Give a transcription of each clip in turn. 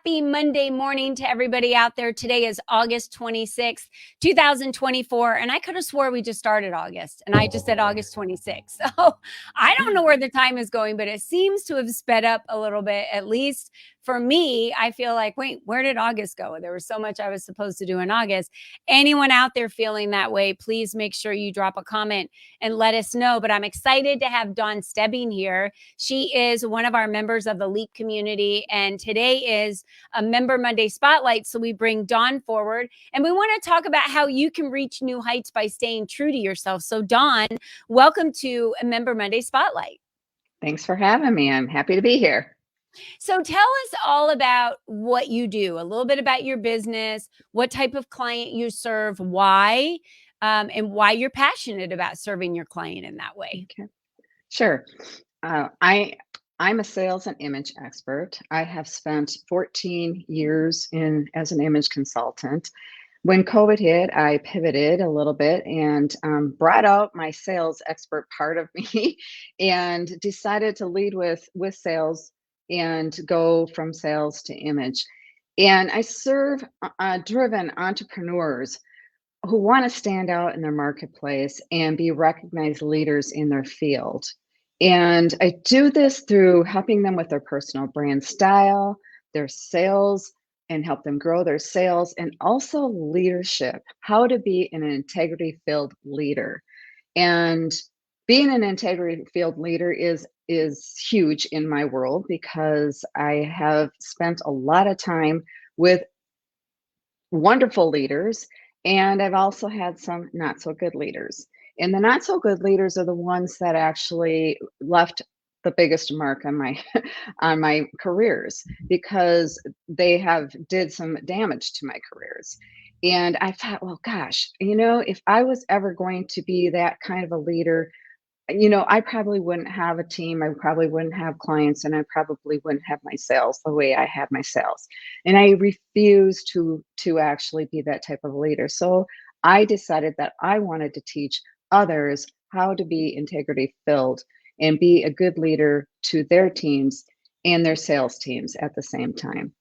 Happy Monday morning to everybody out there. Today is August 26th, 2024. And I could have swore we just started August and I just said August 26th. So I don't know where the time is going, but it seems to have sped up a little bit. At least for me, I feel like, wait, where did August go? There was so much I was supposed to do in August. Anyone out there feeling that way, please make sure you drop a comment and let us know. But I'm excited to have Dawn Stebbing here. She is one of our members of the LEAP community. And today is a Member Monday Spotlight. So we bring Dawn forward and we want to talk about how you can reach new heights by staying true to yourself. So Dawn, welcome to a Member Monday Spotlight. Thanks for having me. I'm happy to be here. So tell us all about what you do, a little bit about your business, what type of client you serve, why, and why you're passionate about serving your client in that way. Okay. Sure. I'm a sales and image expert. I have spent 14 years as an image consultant. When COVID hit, I pivoted a little bit and brought out my sales expert part of me and decided to lead with sales and go from sales to image. And I serve driven entrepreneurs who want to stand out in their marketplace and be recognized leaders in their field. And I do this through helping them with their personal brand style, their sales, and help them grow their sales, and also leadership, how to be an integrity-filled leader. And being an integrity-filled leader is huge in my world because I have spent a lot of time with wonderful leaders, and I've also had some not so good leaders. And the not so good leaders are the ones that actually left the biggest mark on my on my careers because they have did some damage to my careers. And I thought, well, gosh, if I was ever going to be that kind of a leader, I probably wouldn't have a team. I probably wouldn't have clients, and I probably wouldn't have my sales the way I have my sales. And I refuse to actually be that type of leader. So I decided that I wanted to teach others how to be integrity filled and be a good leader to their teams and their sales teams at the same time.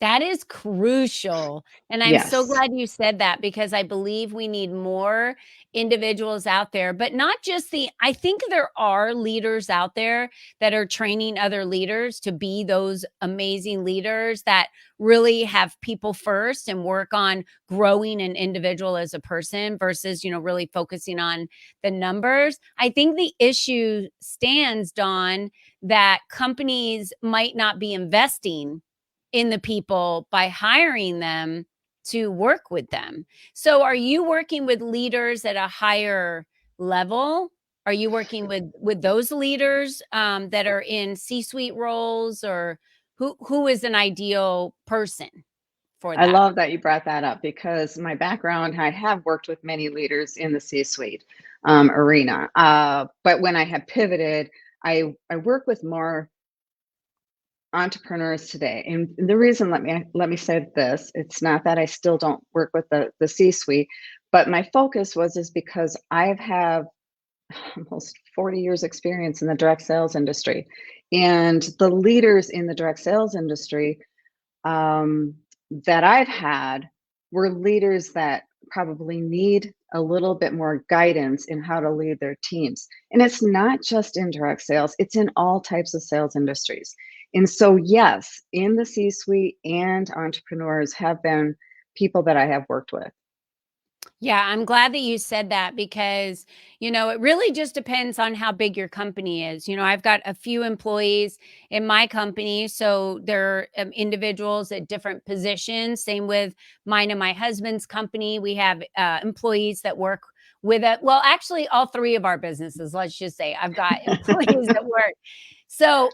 That is crucial. And I'm so Yes. glad you said that because I believe we need more individuals out there, but not just I think there are leaders out there that are training other leaders to be those amazing leaders that really have people first and work on growing an individual as a person versus, really focusing on the numbers. I think the issue stands, Dawn, that companies might not be investing in the people by hiring them to work with them. So are you working with leaders at a higher level? Are you working with those leaders that are in C-suite roles, or who is an ideal person for I that? love that you brought that up because my background, I have worked with many leaders in the C-suite arena. But when I have pivoted, I work with more entrepreneurs today. And the reason, let me say this, it's not that I still don't work with the C-suite, but my focus is because I have almost 40 years experience in the direct sales industry. And the leaders in the direct sales industry that I've had were leaders that probably need a little bit more guidance in how to lead their teams. And it's not just in direct sales, it's in all types of sales industries. And so, yes, in the C-suite and entrepreneurs have been people that I have worked with. Yeah, I'm glad that you said that because, it really just depends on how big your company is. I've got a few employees in my company, so they're individuals at different positions. Same with mine and my husband's company. We have employees that work with it. Well, actually, all three of our businesses, let's just say, I've got employees that work. So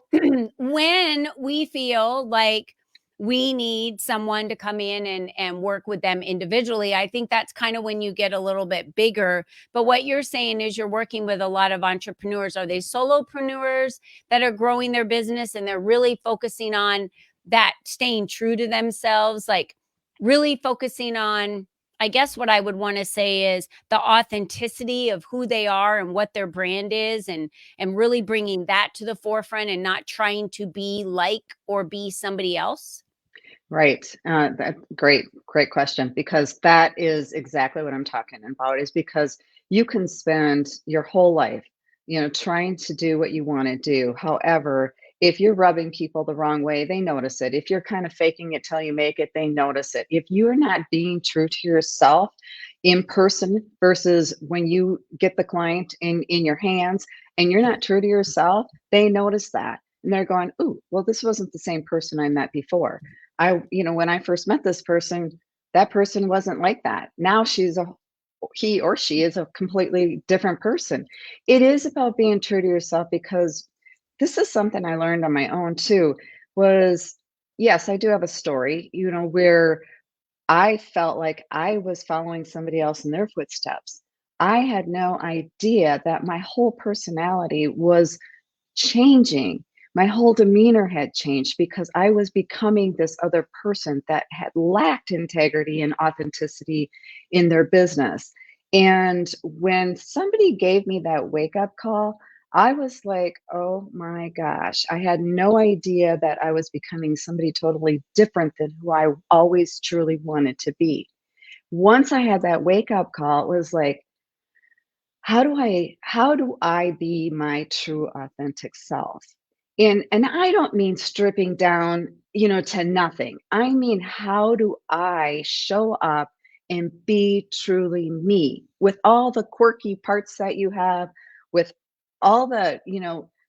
when we feel like we need someone to come in and work with them individually, I think that's kind of when you get a little bit bigger. But what you're saying is you're working with a lot of entrepreneurs. Are they solopreneurs that are growing their business and they're really focusing on that, staying true to themselves, like really focusing on, I guess what I would want to say is the authenticity of who they are and what their brand is, and really bringing that to the forefront and not trying to be like or be somebody else? Right. That great question, because that is exactly what I'm talking about, is because you can spend your whole life, trying to do what you want to do. However, if you're rubbing people the wrong way, they notice it. If you're kind of faking it till you make it, they notice it. If you're not being true to yourself in person versus when you get the client in your hands and you're not true to yourself, they notice that. And they're going, "Ooh, well, this wasn't the same person I met before. When I first met this person, that person wasn't like that. Now he or she is a completely different person." It is about being true to yourself, because this is something I learned on my own too. Was Yes, I do have a story, where I felt like I was following somebody else in their footsteps. I had no idea that my whole personality was changing. My whole demeanor had changed because I was becoming this other person that had lacked integrity and authenticity in their business. And when somebody gave me that wake up call, I was like, oh my gosh, I had no idea that I was becoming somebody totally different than who I always truly wanted to be. Once I had that wake up call, it was like, how do I be my true authentic self? And I don't mean stripping down, to nothing. I mean, how do I show up and be truly me with all the quirky parts that you have, with all the,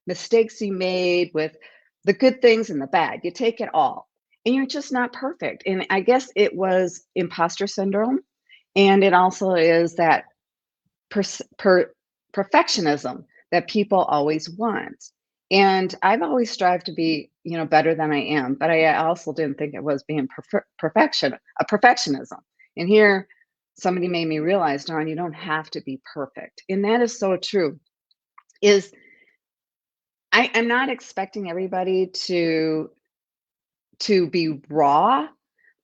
mistakes you made, with the good things and the bad. You take it all. And you're just not perfect. And I guess it was imposter syndrome. And it also is that perfectionism that people always want. And I've always strived to be, better than I am, but I also didn't think it was being perfectionism. And here, somebody made me realize, Dawn, you don't have to be perfect, and that is so true. Is I am not expecting everybody to be raw,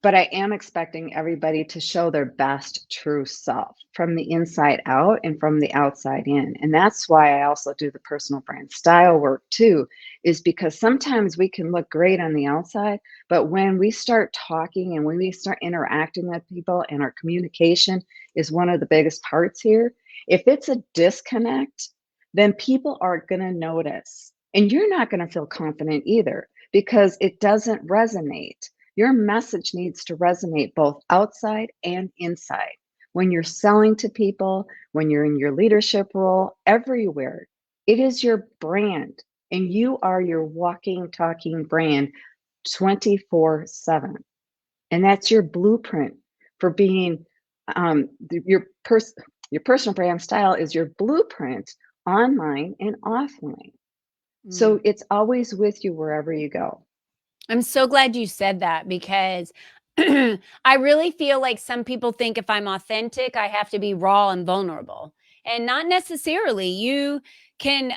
but I am expecting everybody to show their best true self from the inside out and from the outside in. And that's why I also do the personal brand style work too, is because sometimes we can look great on the outside, but when we start talking and when we start interacting with people, and our communication is one of the biggest parts here, if it's a disconnect, then people are going to notice. And you're not going to feel confident either, because it doesn't resonate. Your message needs to resonate both outside and inside. When you're selling to people, when you're in your leadership role, everywhere, it is your brand. And you are your walking, talking brand 24/7. And that's your blueprint for being your personal brand style is your blueprint online and offline. Mm. So it's always with you wherever you go. I'm so glad you said that because I really feel like some people think if I'm authentic, I have to be raw and vulnerable. And not necessarily. You can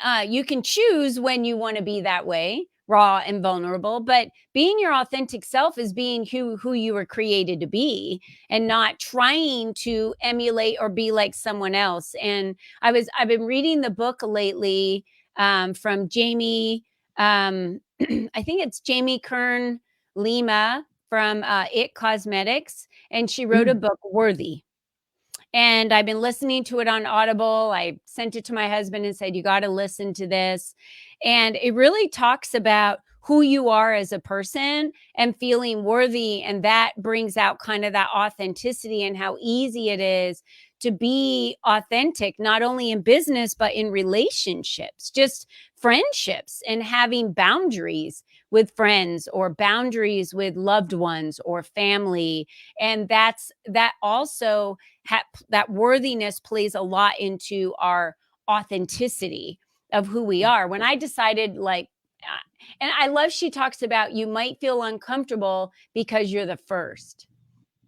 choose when you want to be that way, raw and vulnerable, but being your authentic self is being who you were created to be and not trying to emulate or be like someone else. And I've been reading the book lately from Jamie I think it's Jamie Kern Lima from It Cosmetics, and she wrote a Mm, book, Worthy. And I've been listening to it on Audible. I sent it to my husband and said, "You got to listen to this." And it really talks about who you are as a person and feeling worthy. And that brings out kind of that authenticity and how easy it is to be authentic, not only in business, but in relationships, just friendships and having boundaries with friends or boundaries with loved ones or family. And that also that worthiness plays a lot into our authenticity of who we are. When I decided, and I love she talks about you might feel uncomfortable because you're the first.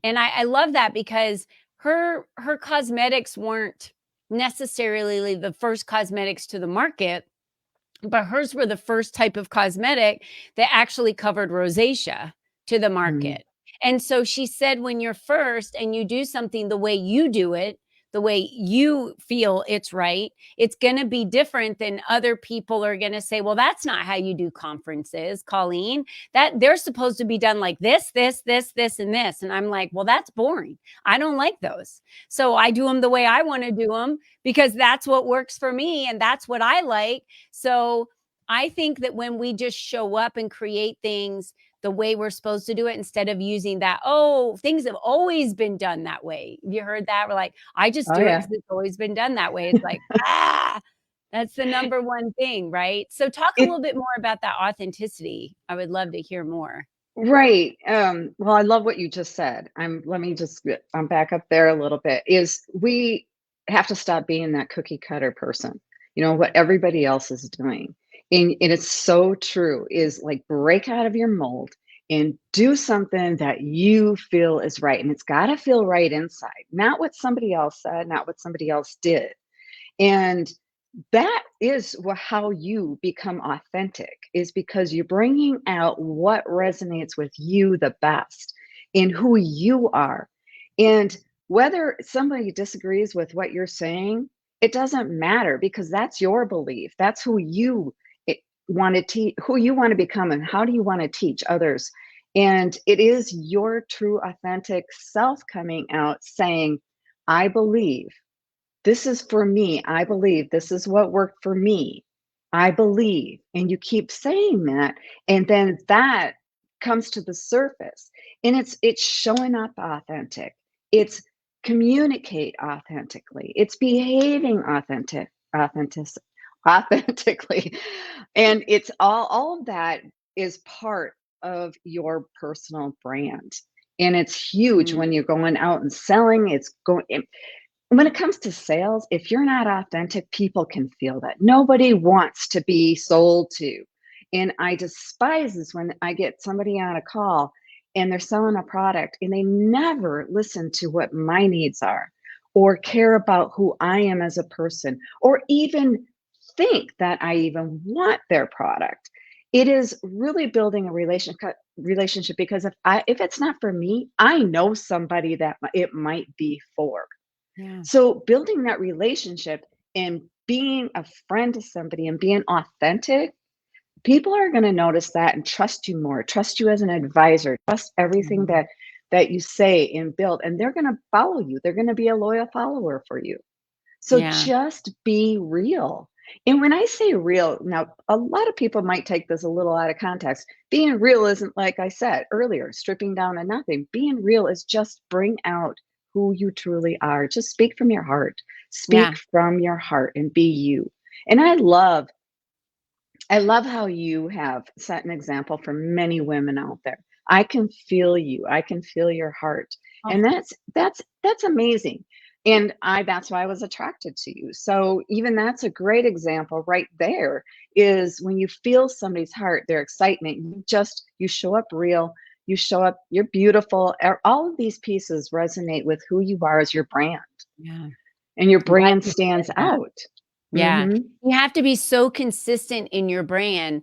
And I love that because her cosmetics weren't necessarily the first cosmetics to the market, but hers were the first type of cosmetic that actually covered rosacea to the mm, market. And so she said, when you're first and you do something the way you do it, the way you feel it's right, it's going to be different than other people are going to say, well, that's not how you do conferences, Colleen. That they're supposed to be done like this, and this. And I'm like, well, that's boring. I don't like those. So I do them the way I want to do them because that's what works for me and that's what I like. So I think that when we just show up and create things the way we're supposed to do it, instead of using that, oh, things have always been done that way. You heard that? We're like, I just Oh do it yeah. because it's always been done that way. It's like, that's the number one thing, right? So talk a It little bit more about that authenticity. I would love to hear more. Right. Well, I love what you just said. Let me just back up there a little bit. Is we have to stop being that cookie cutter person, what everybody else is doing. And it's so true, is like break out of your mold and do something that you feel is right. And it's got to feel right inside, not what somebody else said, not what somebody else did. And that is how you become authentic, is because you're bringing out what resonates with you the best in who you are. And whether somebody disagrees with what you're saying, it doesn't matter, because that's your belief. That's who you want to teach, who you want to become, and how do you want to teach others. And it is your true authentic self coming out saying, I believe this is for me. I believe this is what worked for me. I believe. And you keep saying that. And then that comes to the surface. And it's showing up authentic. It's communicate authentically. It's behaving authentic, authentically. And it's all of that is part of your personal brand. And it's huge Mm, when you're going out and selling. It's going when it comes to sales, if you're not authentic, people can feel that. Nobody wants to be sold to. And I despise this when I get somebody on a call and they're selling a product and they never listen to what my needs are, or care about who I am as a person, or even think that I even want their product. It is really building a relationship, because if it's not for me, I know somebody that it might be for. yeah. So building that relationship and being a friend to somebody and being authentic, people are going to notice that and trust you more, trust you as an advisor, trust everything Mhm. that you say and build, and they're going to follow you. They're going to be a loyal follower for you. So Yeah. just be real. And when I say real, now a lot of people might take this a little out of context. Being real isn't, like I said earlier, stripping down to nothing. Being real is just bring out who you truly are. Just speak from your heart. Speak Yeah. from your heart and be you. And I love how you have set an example for many women out there. I can feel you. I can feel your heart. And Oh, that's amazing. And I that's why I was attracted to you. So even that's a great example right there, is when you feel somebody's heart, their excitement, you show up real, you show up, you're beautiful. All of these pieces resonate with who you are as your brand. yeah. And your I'm glad brand you stands said that. out. Yeah. Mhm. You have to be so consistent in your brand.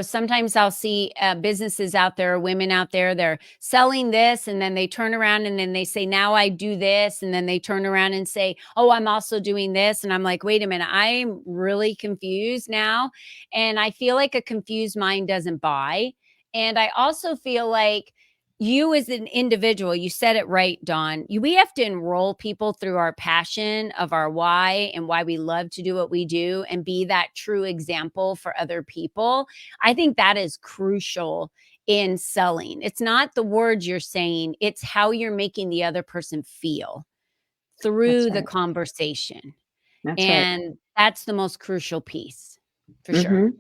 Sometimes I'll see businesses out there, women out there, they're selling this and then they turn around and then they say, now I do this. And then they turn around and say, oh, I'm also doing this. And I'm like, wait a minute, I'm really confused now. And I feel like a confused mind doesn't buy. And I also feel like you as an individual, you said it right, Dawn. We have to enroll people through our passion of our why and why we love to do what we do and be that true example for other people. I think that is crucial in selling. It's not the words you're saying, it's how you're making the other person feel That's through the right. conversation. That's right. And that's the most crucial piece for sure. Mhm.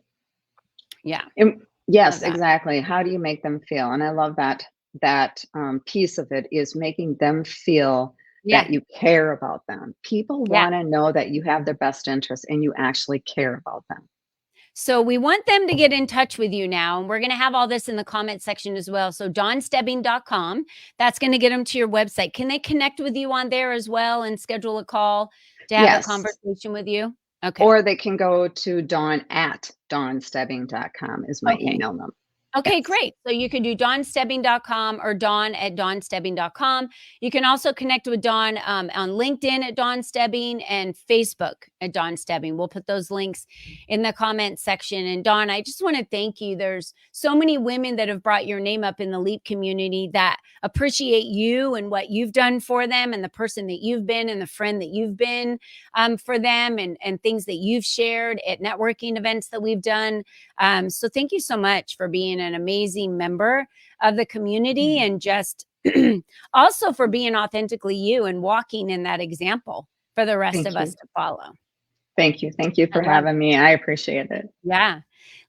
Yeah. And Love yes, that. exactly. How do you make them feel? And I love that piece of it, is making them feel Yeah. that you care about them. People Yeah. want to know that you have their best interest and you actually care about them. So we want them to get in touch with you now. And we're going to have all this in the comment section as well. So dawnstebbing.com, that's going to get them to your website. Can they connect with you on there as well and schedule a call to have a Yes. conversation with you? Okay. Or they can go to dawn at dawnstebbing.com is my Okay. email number. Okay, Yes. great. So you can do dawnstebbing.com or dawn@dawnstebbing.com. You can also connect with Dawn on LinkedIn at Dawn Stebbing and Facebook at Dawn Stebbing. We'll put those links in the comment section. And Dawn, I just want to thank you. There's so many women that have brought your name up in the LEAP community that appreciate you and what you've done for them and the person that you've been and the friend that you've been for them and things that you've shared at networking events that we've done. So thank you so much for being an amazing member of the community Mm. and just also for being authentically you and walking in that example for the rest of Thank us you. to follow. Thank you. Thank you I for love having me. I appreciate it. yeah.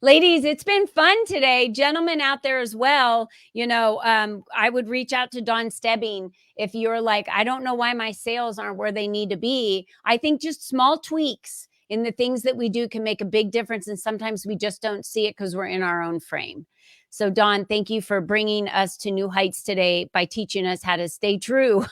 Ladies, it's been fun today. Gentlemen out there as well. I would reach out to Dawn Stebbing if you're like, I don't know why my sales aren't where they need to be. I think just small tweaks in the things that we do can make a big difference. And sometimes we just don't see it because we're in our own frame. So, Dawn, thank you for bringing us to new heights today by teaching us how to stay true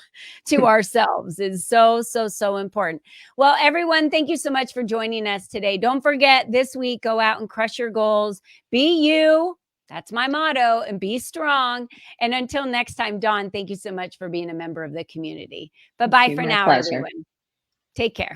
to ourselves. Is so, so, so important. Well, everyone, thank you so much for joining us today. Don't forget this week, go out and crush your goals. Be you. That's my motto, and be strong. And until next time, Dawn, thank you so much for being a member of the community. Bye Thank bye you. for My now, pleasure. everyone. Take care.